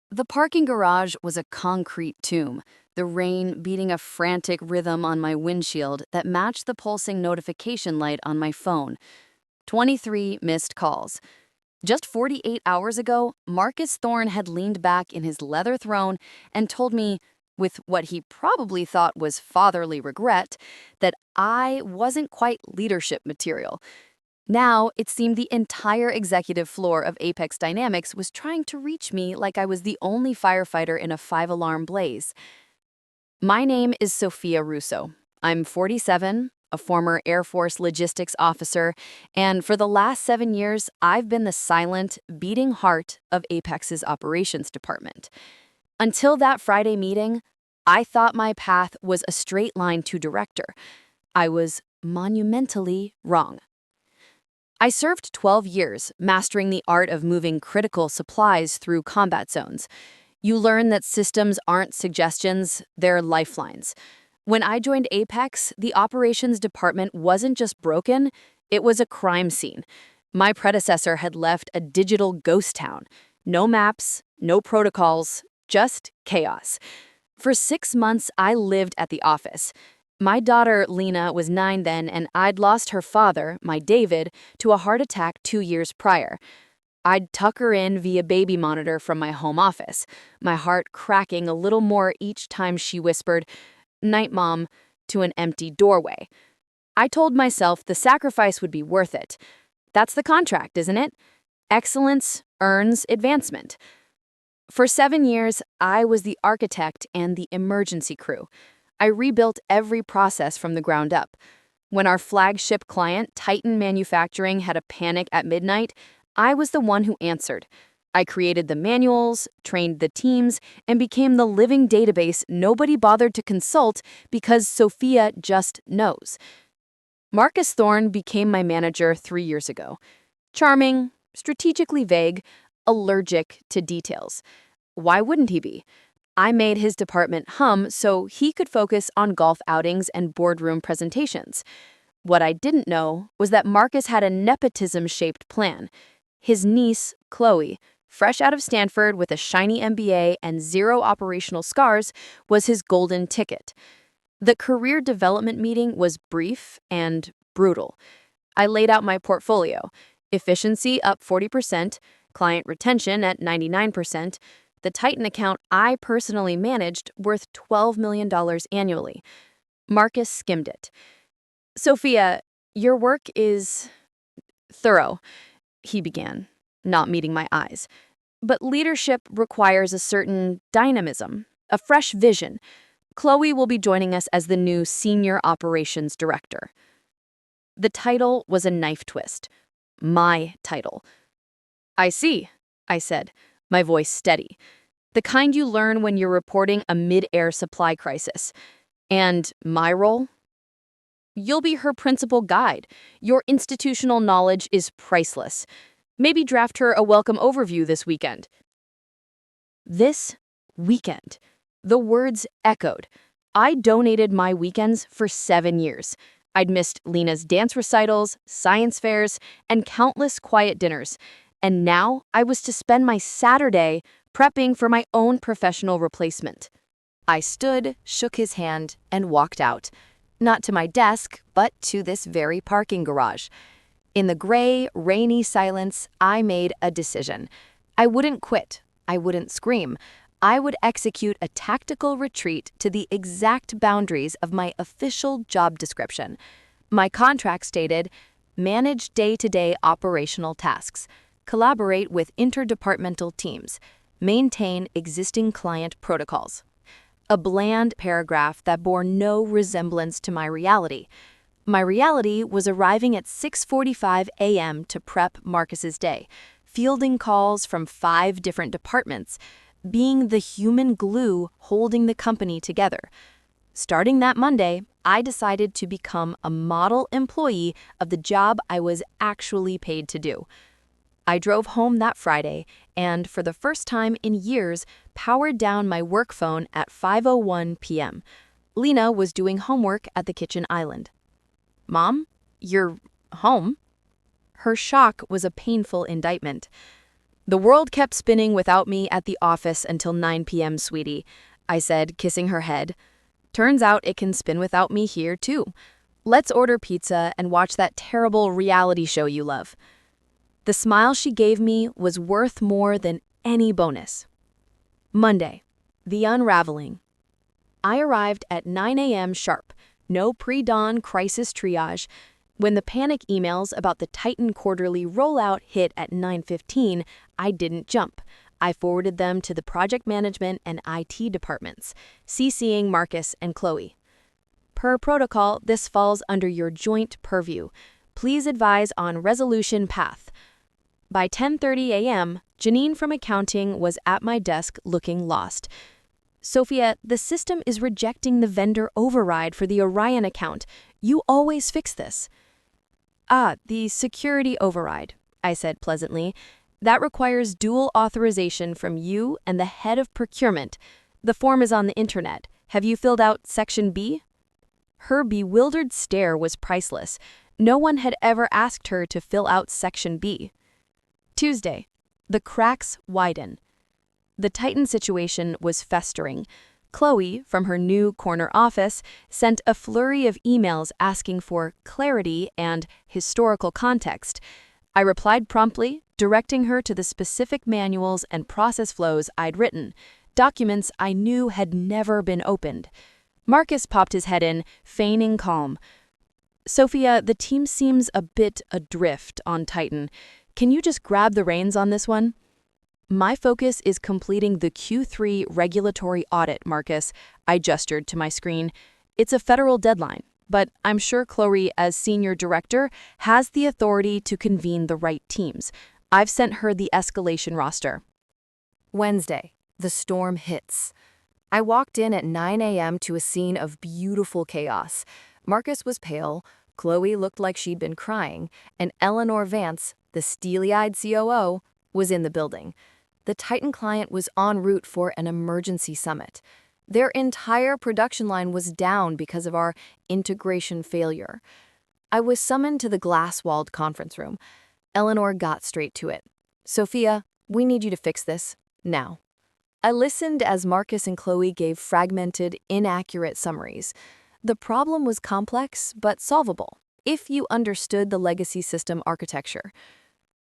The parking garage was a concrete tomb, the rain beating a frantic rhythm on my windshield that matched the pulsing notification light on my phone. 23 missed calls. Just 48 hours ago, Marcus Thorne had leaned back in his leather throne and told me, with what he probably thought was fatherly regret, that I wasn't quite leadership material. Now, it seemed the entire executive floor of Apex Dynamics was trying to reach me like I was the only firefighter in a five-alarm blaze. My name is Sofia Russo. I'm 47, a former Air Force logistics officer, and for the last 7 years, I've been the silent, beating heart of Apex's operations department. Until that Friday meeting, I thought my path was a straight line to director. I was monumentally wrong. I served 12 years, mastering the art of moving critical supplies through combat zones. You learn that systems aren't suggestions, they're lifelines. When I joined Apex, the operations department wasn't just broken, it was a crime scene. My predecessor had left a digital ghost town. No maps, no protocols, just chaos. For 6 months, I lived at the office. My daughter, Lena, was 9 then, and I'd lost her father, my David, to a heart attack 2 years prior. I'd tuck her in via baby monitor from my home office, my heart cracking a little more each time she whispered, "Night, Mom," to an empty doorway. I told myself the sacrifice would be worth it. That's the contract, isn't it? Excellence earns advancement. For 7 years, I was the architect and the emergency crew. I rebuilt every process from the ground up. When our flagship client, Titan Manufacturing, had a panic at midnight, I was the one who answered. I created the manuals, trained the teams, and became the living database nobody bothered to consult because Sofia just knows. Marcus Thorne became my manager 3 years ago. Charming, strategically vague, allergic to details. Why wouldn't he be? I made his department hum so he could focus on golf outings and boardroom presentations. What I didn't know was that Marcus had a nepotism-shaped plan. His niece, Chloe, fresh out of Stanford with a shiny MBA and 0 operational scars, was his golden ticket. The career development meeting was brief and brutal. I laid out my portfolio: efficiency up 40%, client retention at 99%, the Titan account I personally managed worth $12 million annually. Marcus skimmed it. "Sophia, your work is thorough," he began, not meeting my eyes. "But leadership requires a certain dynamism, a fresh vision. Chloe will be joining us as the new Senior Operations Director." The title was a knife twist. My title. "I see," I said, my voice steady. "The kind you learn when you're reporting a mid-air supply crisis. And my role? You'll be her principal guide. Your institutional knowledge is priceless. Maybe draft her a welcome overview this weekend." This weekend. The words echoed. I donated my weekends for 7 years. I'd missed Lena's dance recitals, science fairs, and countless quiet dinners. And now I was to spend my Saturday prepping for my own professional replacement. I stood, shook his hand, and walked out. Not to my desk, but to this very parking garage. In the gray, rainy silence, I made a decision. I wouldn't quit. I wouldn't scream. I would execute a tactical retreat to the exact boundaries of my official job description. My contract stated, manage day-to-day operational tasks, collaborate with interdepartmental teams, maintain existing client protocols. A bland paragraph that bore no resemblance to my reality. My reality was arriving at 6:45 a.m. to prep Marcus's day, fielding calls from 5 different departments, being the human glue holding the company together. Starting that Monday, I decided to become a model employee of the job I was actually paid to do. I drove home that Friday and, for the first time in years, powered down my work phone at 5:01 p.m. Lena was doing homework at the kitchen island. "Mom, you're home?" Her shock was a painful indictment. The world kept spinning without me at the office until 9 p.m., sweetie, I said, kissing her head. Turns out it can spin without me here, too. Let's order pizza and watch that terrible reality show you love. The smile she gave me was worth more than any bonus. Monday, the unraveling. I arrived at 9 a.m. sharp, no pre-dawn crisis triage. When the panic emails about the Titan quarterly rollout hit at 9:15, I didn't jump. I forwarded them to the project management and IT departments, CCing Marcus and Chloe. Per protocol, this falls under your joint purview. Please advise on resolution path. By 10:30 a.m., Janine from accounting was at my desk looking lost. Sophia, the system is rejecting the vendor override for the Orion account. You always fix this. The security override, I said pleasantly. That requires dual authorization from you and the head of procurement. The form is on the internet. Have you filled out Section B? Her bewildered stare was priceless. No one had ever asked her to fill out Section B. Tuesday. The cracks widen. The Titan situation was festering. Chloe, from her new corner office, sent a flurry of emails asking for clarity and historical context. I replied promptly, directing her to the specific manuals and process flows I'd written, documents I knew had never been opened. Marcus popped his head in, feigning calm. Sophia, the team seems a bit adrift on Titan. Can you just grab the reins on this one? My focus is completing the Q3 regulatory audit, Marcus. I gestured to my screen. It's a federal deadline, but I'm sure Chloe, as senior director, has the authority to convene the right teams. I've sent her the escalation roster. Wednesday, the storm hits. I walked in at 9 a.m. to a scene of beautiful chaos. Marcus was pale, Chloe looked like she'd been crying, and Eleanor Vance, the steely-eyed COO, was in the building. The Titan client was en route for an emergency summit. Their entire production line was down because of our integration failure. I was summoned to the glass-walled conference room. Eleanor got straight to it. Sophia, we need you to fix this, now. I listened as Marcus and Chloe gave fragmented, inaccurate summaries. The problem was complex, but solvable, if you understood the legacy system architecture.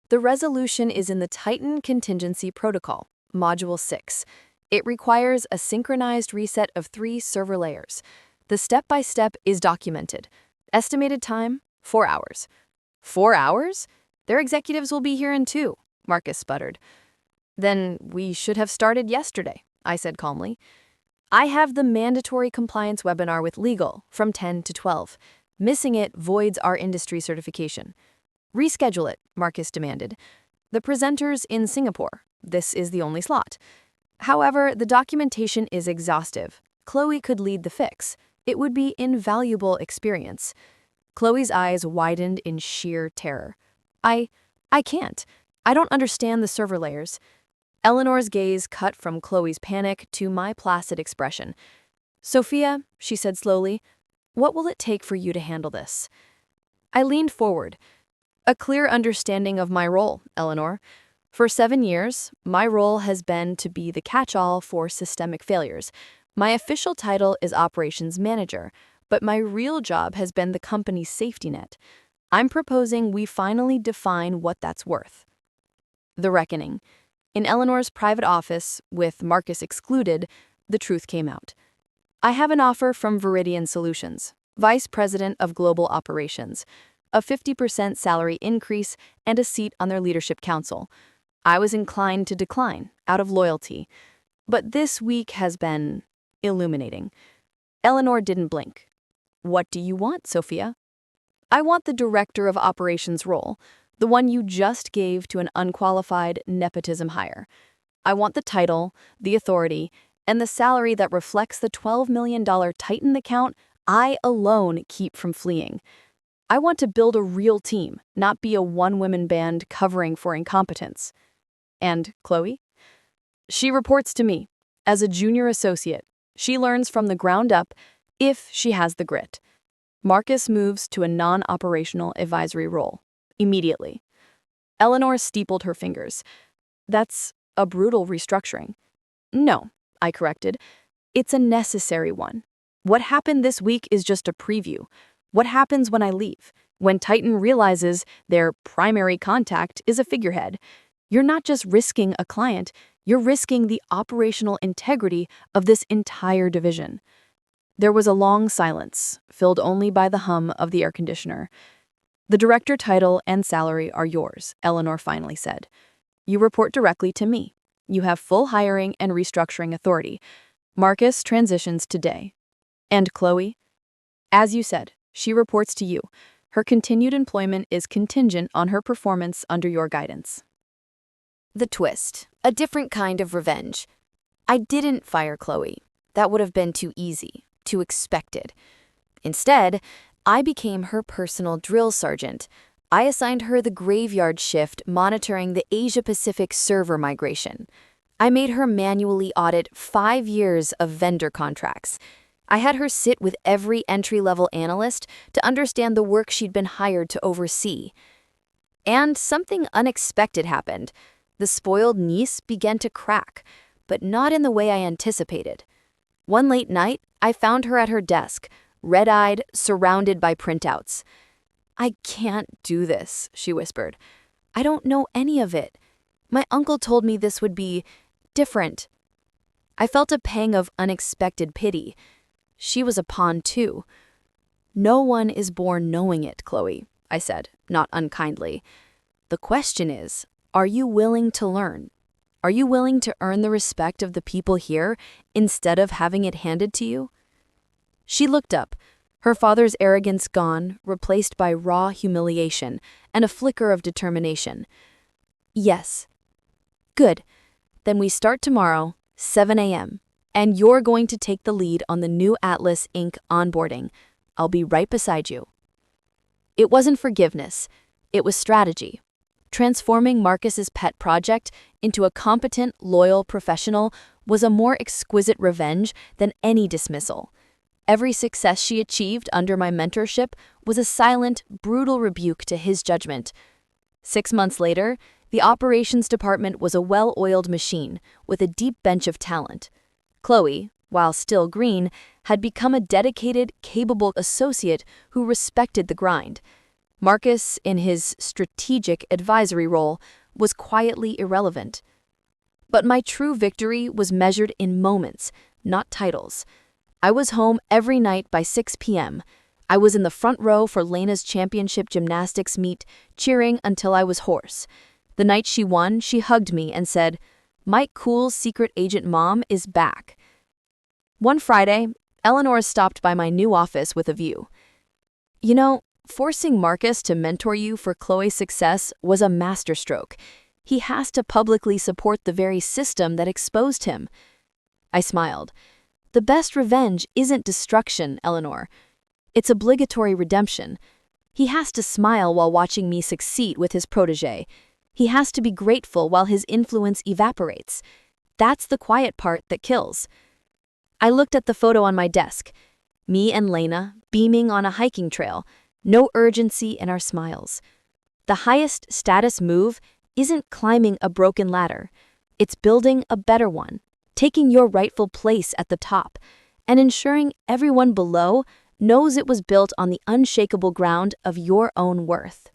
The resolution is in the Titan Contingency Protocol, Module 6. It requires a synchronized reset of 3 server layers. The step-by-step is documented. Estimated time, 4 hours. 4 hours? Their executives will be here in 2, Marcus sputtered. Then we should have started yesterday, I said calmly. I have the mandatory compliance webinar with legal from 10 to 12. Missing it voids our industry certification. Reschedule it, Marcus demanded. The presenter's in Singapore. This is the only slot. However, the documentation is exhaustive. Chloe could lead the fix. It would be invaluable experience. Chloe's eyes widened in sheer terror. I can't. I don't understand the server layers. Eleanor's gaze cut from Chloe's panic to my placid expression. Sophia, she said slowly, what will it take for you to handle this? I leaned forward. A clear understanding of my role, Eleanor. For 7 years, my role has been to be the catch-all for systemic failures. My official title is Operations Manager, but my real job has been the company's safety net. I'm proposing we finally define what that's worth. The reckoning. In Eleanor's private office, with Marcus excluded, the truth came out. I have an offer from Viridian Solutions, Vice President of Global Operations, a 50% salary increase, and a seat on their leadership council. I was inclined to decline, out of loyalty. But this week has been illuminating. Eleanor didn't blink. What do you want, Sophia? I want the Director of Operations role, the one you just gave to an unqualified nepotism hire. I want the title, the authority, and the salary that reflects the $12 million Titan account I alone keep from fleeing. I want to build a real team, not be a one-woman band covering for incompetence. And Chloe? She reports to me. As a junior associate, she learns from the ground up if she has the grit. Marcus moves to a non-operational advisory role. Immediately. Eleanor steepled her fingers. That's a brutal restructuring. No, I corrected. It's a necessary one. What happened this week is just a preview. What happens when I leave? When Titan realizes their primary contact is a figurehead. You're not just risking a client, you're risking the operational integrity of this entire division. There was a long silence, filled only by the hum of the air conditioner. The director title and salary are yours, Eleanor finally said. You report directly to me. You have full hiring and restructuring authority. Marcus transitions today. And Chloe? As you said, she reports to you. Her continued employment is contingent on her performance under your guidance. The twist, a different kind of revenge. I didn't fire Chloe. That would have been too easy, too expected. Instead, I became her personal drill sergeant. I assigned her the graveyard shift monitoring the Asia-Pacific server migration. I made her manually audit 5 years of vendor contracts. I had her sit with every entry-level analyst to understand the work she'd been hired to oversee. And something unexpected happened. The spoiled niece began to crack, but not in the way I anticipated. One late night, I found her at her desk, red-eyed, surrounded by printouts. "I can't do this," she whispered. "I don't know any of it. My uncle told me this would be different." I felt a pang of unexpected pity. She was a pawn too. "No one is born knowing it, Chloe," I said, not unkindly. "The question is, are you willing to learn? Are you willing to earn the respect of the people here instead of having it handed to you?" She looked up, her father's arrogance gone, replaced by raw humiliation and a flicker of determination. "Yes." "Good. Then we start tomorrow, 7 a.m., and you're going to take the lead on the new Atlas Inc. onboarding. I'll be right beside you." It wasn't forgiveness. It was strategy. Transforming Marcus's pet project into a competent, loyal professional was a more exquisite revenge than any dismissal. Every success she achieved under my mentorship was a silent, brutal rebuke to his judgment. 6 months later, the operations department was a well-oiled machine with a deep bench of talent. Chloe, while still green, had become a dedicated, capable associate who respected the grind. Marcus, in his strategic advisory role, was quietly irrelevant. But my true victory was measured in moments, not titles. I was home every night by 6 p.m. I was in the front row for Lena's championship gymnastics meet, cheering until I was hoarse. The night she won, she hugged me and said, "Mike Cool's secret agent mom is back." One Friday, Eleanor stopped by my new office with a view. "You know, forcing Marcus to mentor you for Chloe's success was a masterstroke. He has to publicly support the very system that exposed him." I smiled. "The best revenge isn't destruction, Eleanor. It's obligatory redemption. He has to smile while watching me succeed with his protege. He has to be grateful while his influence evaporates. That's the quiet part that kills." I looked at the photo on my desk. Me and Lena, beaming on a hiking trail, no urgency in our smiles. The highest status move isn't climbing a broken ladder. It's building a better one, taking your rightful place at the top, and ensuring everyone below knows it was built on the unshakable ground of your own worth.